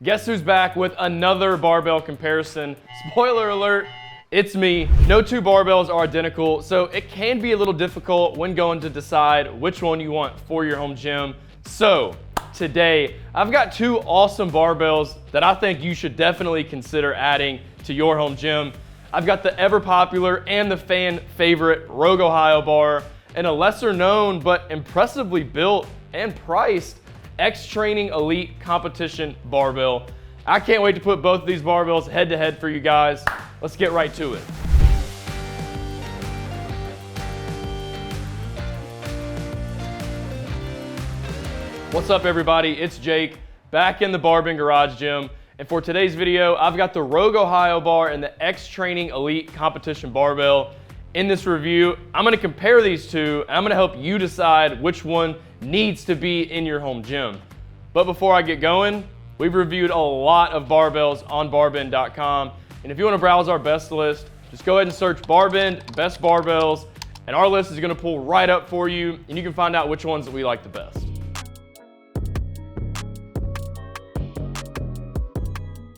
Guess who's back with another barbell comparison? Spoiler alert, it's me. No two barbells are identical, so it can be a little difficult when going to decide which one you want for your home gym. So today, I've got two awesome barbells that I think you should definitely consider adding to your home gym. I've got the ever popular and the fan favorite Rogue Ohio bar, and a lesser known but impressively built and priced X-Training Elite Competition Barbell. I can't wait to put both of these barbells head to head for you guys. Let's get right to it. What's up everybody, it's Jake, back in the Barbend Garage Gym. And for today's video, I've got the Rogue Ohio bar and the X-Training Elite Competition Barbell. In this review, I'm gonna compare these two, and I'm gonna help you decide which one needs to be in your home gym. But before I get going, we've reviewed a lot of barbells on barbend.com. And if you wanna browse our best list, just go ahead and search Barbend Best Barbells, and our list is gonna pull right up for you, and you can find out which ones that we like the best.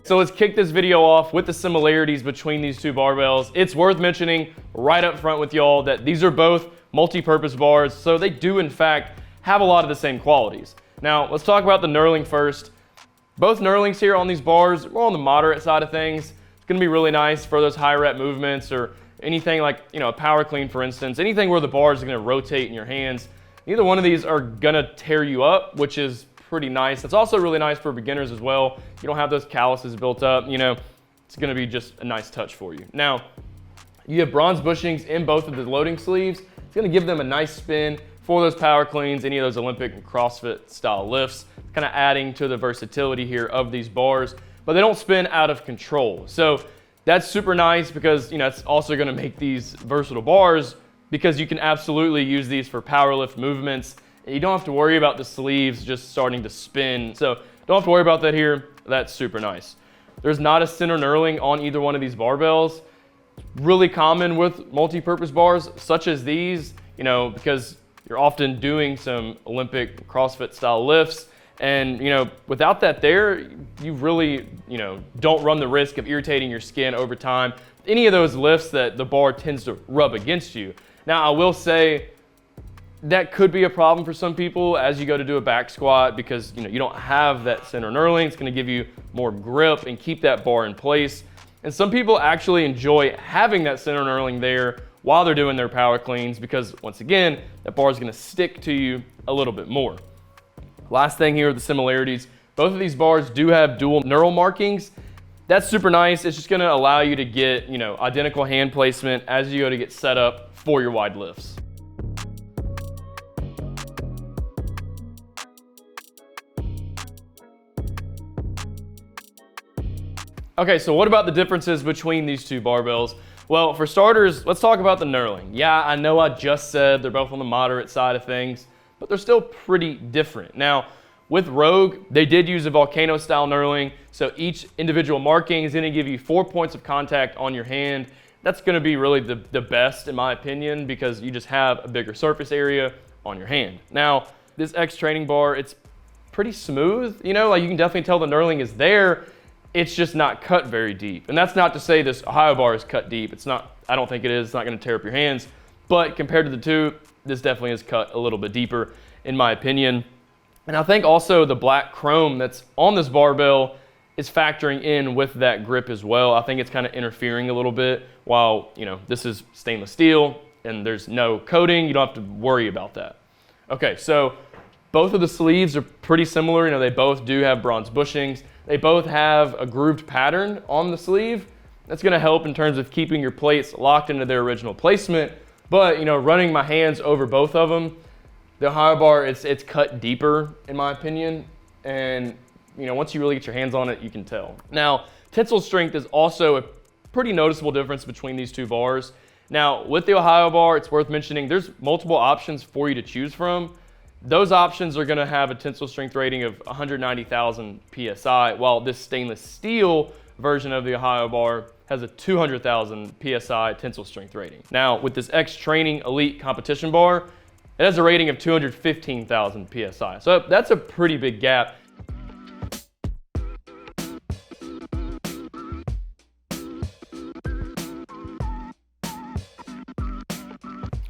So let's kick this video off with the similarities between these two barbells. It's worth mentioning right up front with y'all that these are both multi-purpose bars, so they do in fact have a lot of the same qualities. Now let's talk about the knurling first. Both knurlings here on these bars are on the moderate side of things. It's gonna be really nice for those high rep movements or anything like, a power clean for instance, anything where the bars are gonna rotate in your hands. Neither one of these are gonna tear you up, which is pretty nice. It's also really nice for beginners as well. You don't have those calluses built up, it's gonna be just a nice touch for you. Now, you have bronze bushings in both of the loading sleeves. It's gonna give them a nice spin for those power cleans, any of those Olympic and CrossFit style lifts, kind of adding to the versatility here of these bars, but they don't spin out of control. So that's super nice because, it's also gonna make these versatile bars because you can absolutely use these for power lift movements. You don't have to worry about the sleeves just starting to spin. So don't have to worry about that here. That's super nice. There's not a center knurling on either one of these barbells. Really common with multi-purpose bars such as these, because you're often doing some Olympic CrossFit style lifts. And, without that there, you really, don't run the risk of irritating your skin over time. Any of those lifts that the bar tends to rub against you. Now, I will say, that could be a problem for some people as you go to do a back squat because you don't have that center knurling. It's going to give you more grip and keep that bar in place. And some people actually enjoy having that center knurling there while they're doing their power cleans because once again, that bar is going to stick to you a little bit more. Last thing here are the similarities. Both of these bars do have dual knurl markings. That's super nice. It's just going to allow you to get identical hand placement as you go to get set up for your wide lifts. Okay, so what about the differences between these two barbells? Well, for starters, let's talk about the knurling. Yeah, I know I just said they're both on the moderate side of things, but they're still pretty different. Now, with Rogue, they did use a volcano style knurling, so each individual marking is gonna give you 4 points of contact on your hand. That's gonna be really the best in my opinion because you just have a bigger surface area on your hand. Now, this X-Training bar, it's pretty smooth, you can definitely tell the knurling is there. It's just not cut very deep. And that's not to say this Ohio bar is cut deep. It's not, I don't think it is. It's not gonna tear up your hands. But compared to the two, this definitely is cut a little bit deeper in my opinion. And I think also the black chrome that's on this barbell is factoring in with that grip as well. I think it's kind of interfering a little bit while, this is stainless steel and there's no coating. You don't have to worry about that. Okay, so both of the sleeves are pretty similar. They both do have bronze bushings. They both have a grooved pattern on the sleeve. That's gonna help in terms of keeping your plates locked into their original placement. But, running my hands over both of them, the Ohio bar, it's cut deeper in my opinion. And, once you really get your hands on it, you can tell. Now, tensile strength is also a pretty noticeable difference between these two bars. Now, with the Ohio bar, it's worth mentioning there's multiple options for you to choose from. Those options are gonna have a tensile strength rating of 190,000 PSI, while this stainless steel version of the Ohio bar has a 200,000 PSI tensile strength rating. Now, with this X-Training Elite Competition bar, it has a rating of 215,000 PSI. So that's a pretty big gap.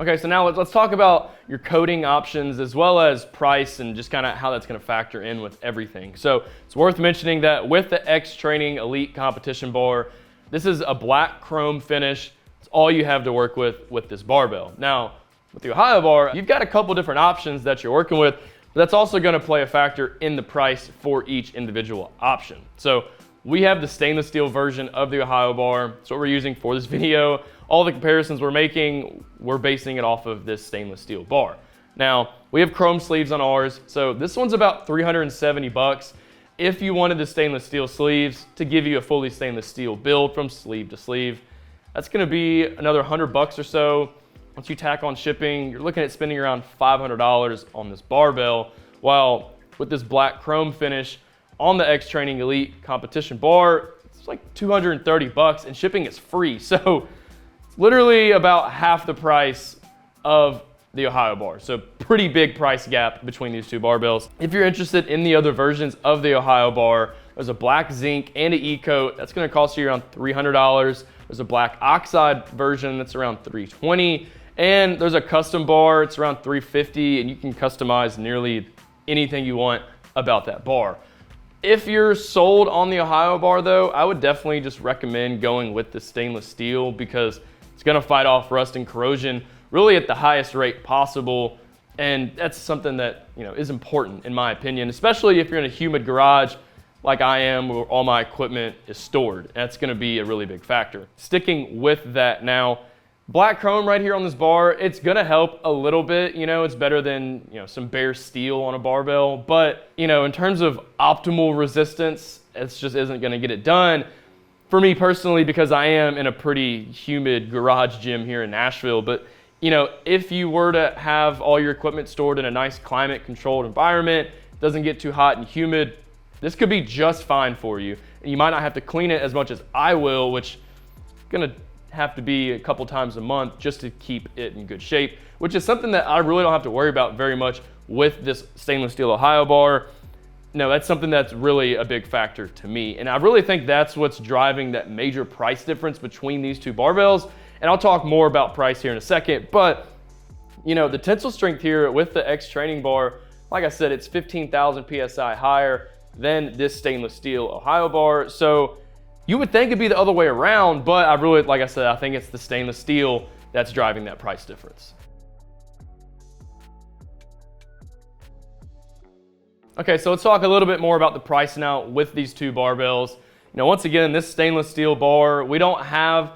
Okay, so now let's talk about your coating options as well as price and just kind of how that's going to factor in with everything. So it's worth mentioning that with the X Training Elite Competition Bar, this is a black chrome finish. It's all you have to work with this barbell. Now, with the Ohio bar, you've got a couple different options that you're working with, but that's also going to play a factor in the price for each individual option. So we have the stainless steel version of the Ohio bar. That's what we're using for this video. All the comparisons we're making, we're basing it off of this stainless steel bar. Now, we have chrome sleeves on ours, so this one's about 370 bucks. If you wanted the stainless steel sleeves to give you a fully stainless steel build from sleeve to sleeve, that's gonna be another 100 bucks or so. Once you tack on shipping, you're looking at spending around $500 on this barbell, while with this black chrome finish on the X Training Elite Competition Bar, it's like 230 bucks and shipping is free. So it's literally about half the price of the Ohio bar. So pretty big price gap between these two barbells. If you're interested in the other versions of the Ohio bar, there's a black zinc and an e-coat. That's gonna cost you around $300. There's a black oxide version that's around $320. And there's a custom bar, it's around $350, and you can customize nearly anything you want about that bar. If you're sold on the Ohio bar though, I would definitely just recommend going with the stainless steel because it's gonna fight off rust and corrosion really at the highest rate possible. And that's something that is important in my opinion, especially if you're in a humid garage like I am where all my equipment is stored. That's gonna be a really big factor. Sticking with that now, black chrome right here on this bar, it's gonna help a little bit. It's better than some bare steel on a barbell, but in terms of optimal resistance, it just isn't gonna get it done. For me personally, because I am in a pretty humid garage gym here in Nashville, but if you were to have all your equipment stored in a nice climate controlled environment, doesn't get too hot and humid, this could be just fine for you. And you might not have to clean it as much as I will, which is gonna have to be a couple times a month just to keep it in good shape, which is something that I really don't have to worry about very much with this stainless steel Ohio bar. No, that's something that's really a big factor to me. And I really think that's what's driving that major price difference between these two barbells. And I'll talk more about price here in a second, but the tensile strength here with the X Training bar, like I said, it's 15,000 PSI higher than this stainless steel Ohio bar. So you would think it'd be the other way around, but I really, like I said, I think it's the stainless steel that's driving that price difference. Okay, so let's talk a little bit more about the price now with these two barbells. Once again, this stainless steel bar, we don't have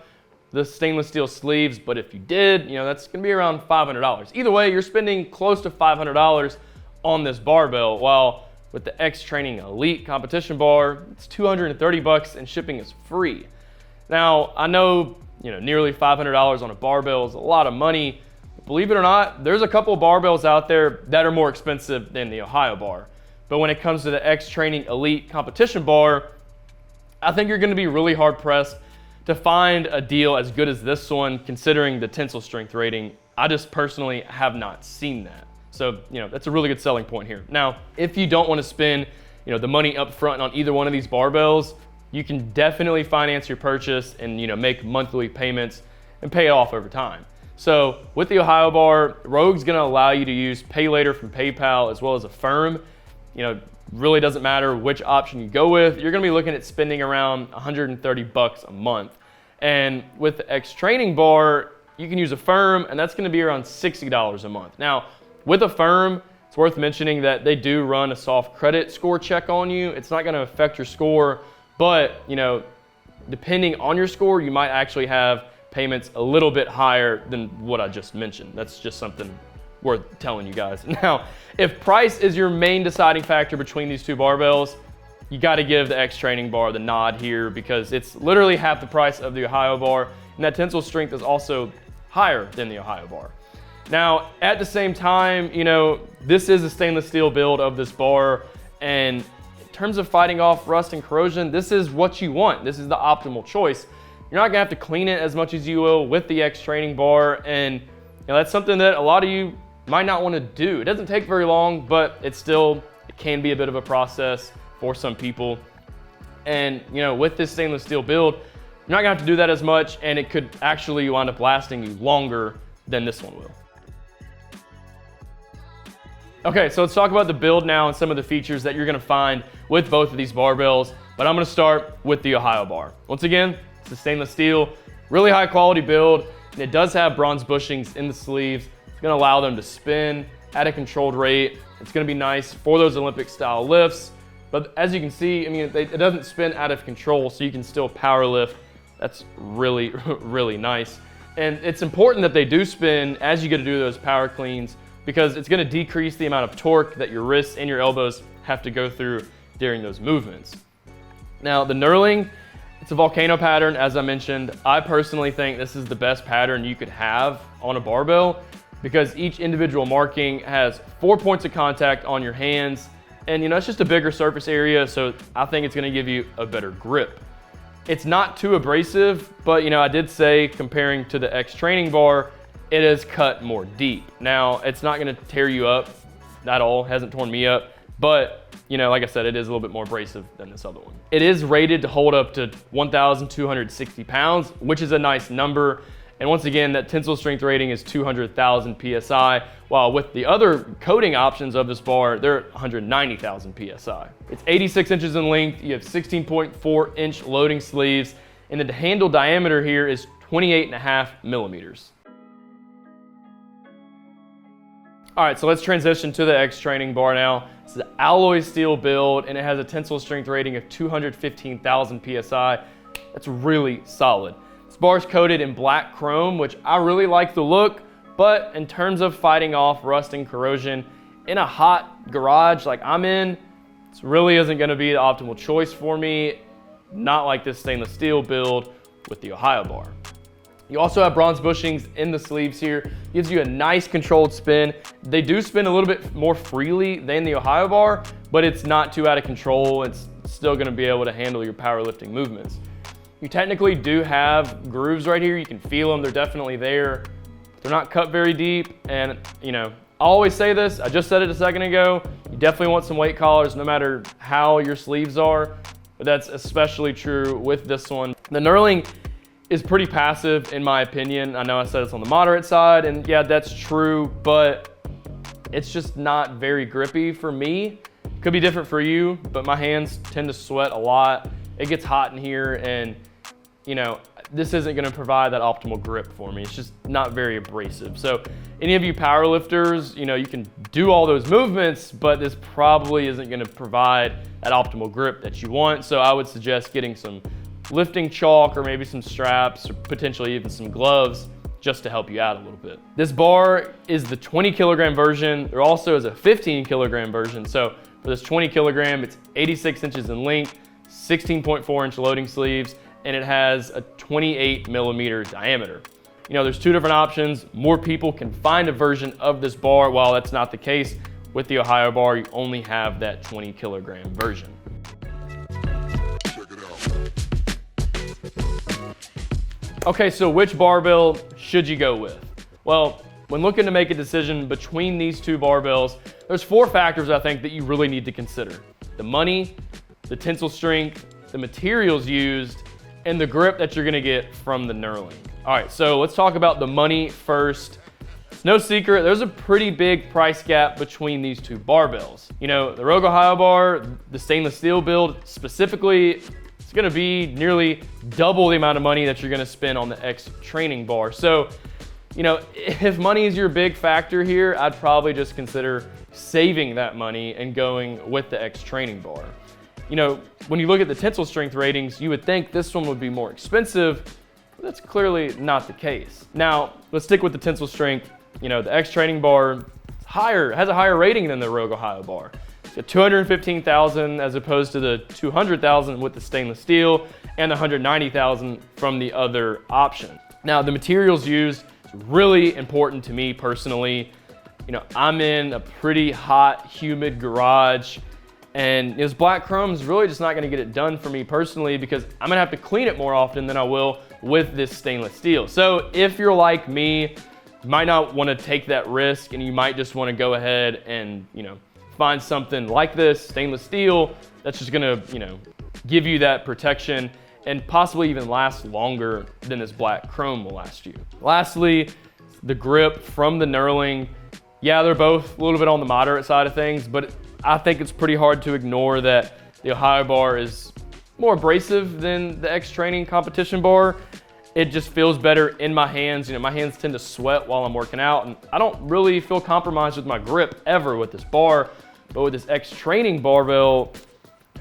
the stainless steel sleeves, but if you did, that's gonna be around $500. Either way, you're spending close to $500 on this barbell, while with the X Training Elite Competition Bar, it's 230 bucks and shipping is free. Now, I know, nearly $500 on a barbell is a lot of money. But believe it or not, there's a couple of barbells out there that are more expensive than the Ohio bar. But when it comes to the X Training Elite Competition Bar, I think you're gonna be really hard pressed to find a deal as good as this one, considering the tensile strength rating. I just personally have not seen that. So, that's a really good selling point here. Now, if you don't want to spend, the money up front on either one of these barbells, you can definitely finance your purchase and, make monthly payments and pay it off over time. So with the Ohio bar, Rogue's going to allow you to use Pay Later from PayPal as well as Affirm. Really doesn't matter which option you go with. You're going to be looking at spending around 130 bucks a month. And with the X Training bar, you can use Affirm, and that's going to be around $60 a month. Now, with Affirm, it's worth mentioning that they do run a soft credit score check on you. It's not gonna affect your score, but depending on your score, you might actually have payments a little bit higher than what I just mentioned. That's just something worth telling you guys. Now, if price is your main deciding factor between these two barbells, you gotta give the X Training bar the nod here because it's literally half the price of the Ohio bar, and that tensile strength is also higher than the Ohio bar. Now, at the same time, this is a stainless steel build of this bar, and in terms of fighting off rust and corrosion, this is what you want. This is the optimal choice. You're not gonna have to clean it as much as you will with the X Training bar, and that's something that a lot of you might not wanna do. It doesn't take very long, but it can be a bit of a process for some people. And with this stainless steel build, you're not gonna have to do that as much, and it could actually wind up lasting you longer than this one will. Okay, so let's talk about the build now and some of the features that you're gonna find with both of these barbells, but I'm gonna start with the Ohio bar. Once again, it's a stainless steel, really high quality build, and it does have bronze bushings in the sleeves. It's gonna allow them to spin at a controlled rate. It's gonna be nice for those Olympic style lifts, but as you can see, I mean, it doesn't spin out of control, so you can still power lift. That's really, really nice. And it's important that they do spin as you get to do those power cleans, because it's gonna decrease the amount of torque that your wrists and your elbows have to go through during those movements. Now, the knurling, it's a volcano pattern, as I mentioned. I personally think this is the best pattern you could have on a barbell, because each individual marking has 4 points of contact on your hands, and it's just a bigger surface area, so I think it's gonna give you a better grip. It's not too abrasive, but I did say, comparing to the X training bar, it is cut more deep. Now, it's not gonna tear you up at all, hasn't torn me up, but like I said, it is a little bit more abrasive than this other one. It is rated to hold up to 1,260 pounds, which is a nice number. And once again, that tensile strength rating is 200,000 PSI, while with the other coating options of this bar, they're 190,000 PSI. It's 86 inches in length, you have 16.4-inch loading sleeves, and the handle diameter here is 28.5 millimeters. All right, so let's transition to the X training bar now. It's an alloy steel build, and it has a tensile strength rating of 215,000 PSI. That's really solid. This bar is coated in black chrome, which I really like the look, but in terms of fighting off rust and corrosion in a hot garage like I'm in, this really isn't gonna be the optimal choice for me, not like this stainless steel build with the Ohio bar. You also have bronze bushings in the sleeves here. Gives you a nice controlled spin. They do spin a little bit more freely than the Ohio bar, but it's not too out of control. It's still gonna be able to handle your powerlifting movements. You technically do have grooves right here. You can feel them, they're definitely there. They're not cut very deep, and I always say this, I just said it a second ago, you definitely want some weight collars no matter how your sleeves are, but that's especially true with this one. The knurling is pretty passive in my opinion. I know I said it's on the moderate side, and yeah, that's true, but it's just not very grippy for me. Could be different for you, but my hands tend to sweat a lot. It gets hot in here, and this isn't gonna provide that optimal grip for me. It's just not very abrasive. So any of you powerlifters, you can do all those movements, but this probably isn't gonna provide that optimal grip that you want. So I would suggest getting some lifting chalk or maybe some straps or potentially even some gloves just to help you out a little bit. This bar is the 20 kilogram version. There also is a 15 kilogram version. So for this 20 kilogram, it's 86 inches in length, 16.4-inch loading sleeves, and it has a 28 millimeter diameter. There's two different options. More people can find a version of this bar, while that's not the case with the Ohio bar. You only have that 20 kilogram version. Okay, so which barbell should you go with? Well, when looking to make a decision between these two barbells, there's 4 factors I think that you really need to consider. The money, the tensile strength, the materials used, and the grip that you're gonna get from the knurling. All right, so let's talk about the money first. It's no secret, there's a pretty big price gap between these two barbells. The Rogue Ohio bar, the stainless steel build specifically, it's gonna be nearly double the amount of money that you're gonna spend on the X training bar. So, if money is your big factor here, I'd probably just consider saving that money and going with the X training bar. When you look at the tensile strength ratings, you would think this one would be more expensive, but that's clearly not the case. Now, let's stick with the tensile strength. The X training bar has a higher rating than the Rogue Ohio bar. It's got 215,000 as opposed to the 200,000 with the stainless steel and the 190,000 from the other option. Now, the materials used is really important to me personally. I'm in a pretty hot, humid garage, and this black chrome is really just not gonna get it done for me personally, because I'm gonna have to clean it more often than I will with this stainless steel. So if you're like me, you might not wanna take that risk, and you might just wanna go ahead and find something like this, stainless steel, that's just gonna give you that protection and possibly even last longer than this black chrome will last you. Lastly, the grip from the knurling. Yeah, they're both a little bit on the moderate side of things, but I think it's pretty hard to ignore that the Ohio bar is more abrasive than the X Training competition bar. It just feels better in my hands. You know, my hands tend to sweat while I'm working out, and I don't really feel compromised with my grip ever with this bar. But with this X Training barbell,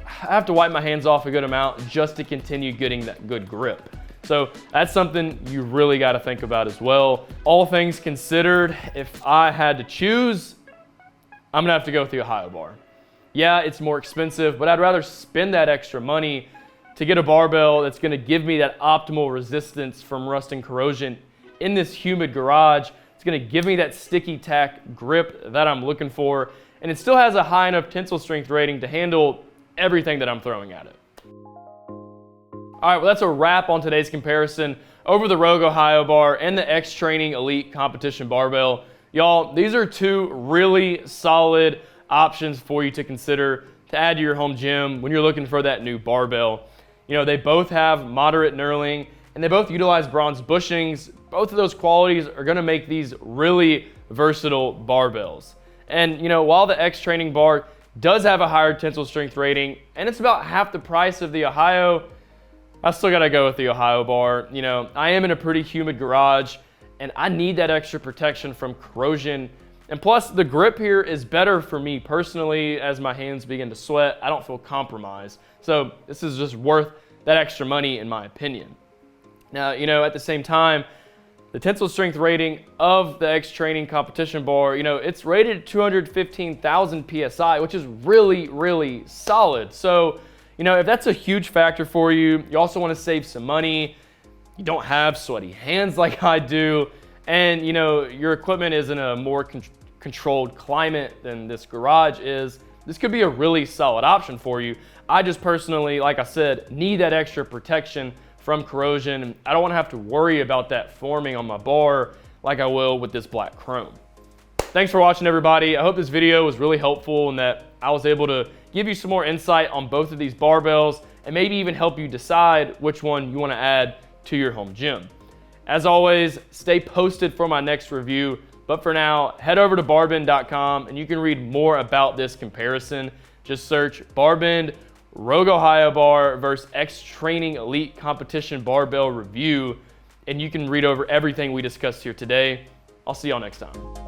I have to wipe my hands off a good amount just to continue getting that good grip. So that's something you really got to think about as well. All things considered, if I had to choose, I'm gonna have to go with the Ohio bar. Yeah, it's more expensive, but I'd rather spend that extra money to get a barbell that's gonna give me that optimal resistance from rust and corrosion in this humid garage. It's gonna give me that sticky tack grip that I'm looking for, and it still has a high enough tensile strength rating to handle everything that I'm throwing at it. All right, well, that's a wrap on today's comparison over the Rogue Ohio bar and the X Training Elite Competition barbell. Y'all, these are two really solid options for you to consider to add to your home gym when you're looking for that new barbell. You know, they both have moderate knurling and they both utilize bronze bushings. Both of those qualities are gonna make these really versatile barbells. And you know, while the X Training bar does have a higher tensile strength rating and it's about half the price of the Ohio, I still gotta go with the Ohio bar. You know, I am in a pretty humid garage and I need that extra protection from corrosion. And plus the grip here is better for me personally. As my hands begin to sweat, I don't feel compromised. So this is just worth that extra money in my opinion. Now, you know, at the same time, the tensile strength rating of the X Training competition bar, you know, it's rated at 215,000 PSI, which is really, really solid. So, you know, if that's a huge factor for you, you also want to save some money, you don't have sweaty hands like I do, and you know, your equipment is in a more controlled climate than this garage is, this could be a really solid option for you. I just personally, like I said, need that extra protection from corrosion, and I don't want to have to worry about that forming on my bar like I will with this black chrome. Thanks for watching, everybody. I hope this video was really helpful and that I was able to give you some more insight on both of these barbells and maybe even help you decide which one you want to add to your home gym. As always, stay posted for my next review, but for now, head over to barbend.com and you can read more about this comparison. Just search Barbend Rogue Ohio bar versus X Training Elite Competition barbell review, and you can read over everything we discussed here today. I'll see y'all next time.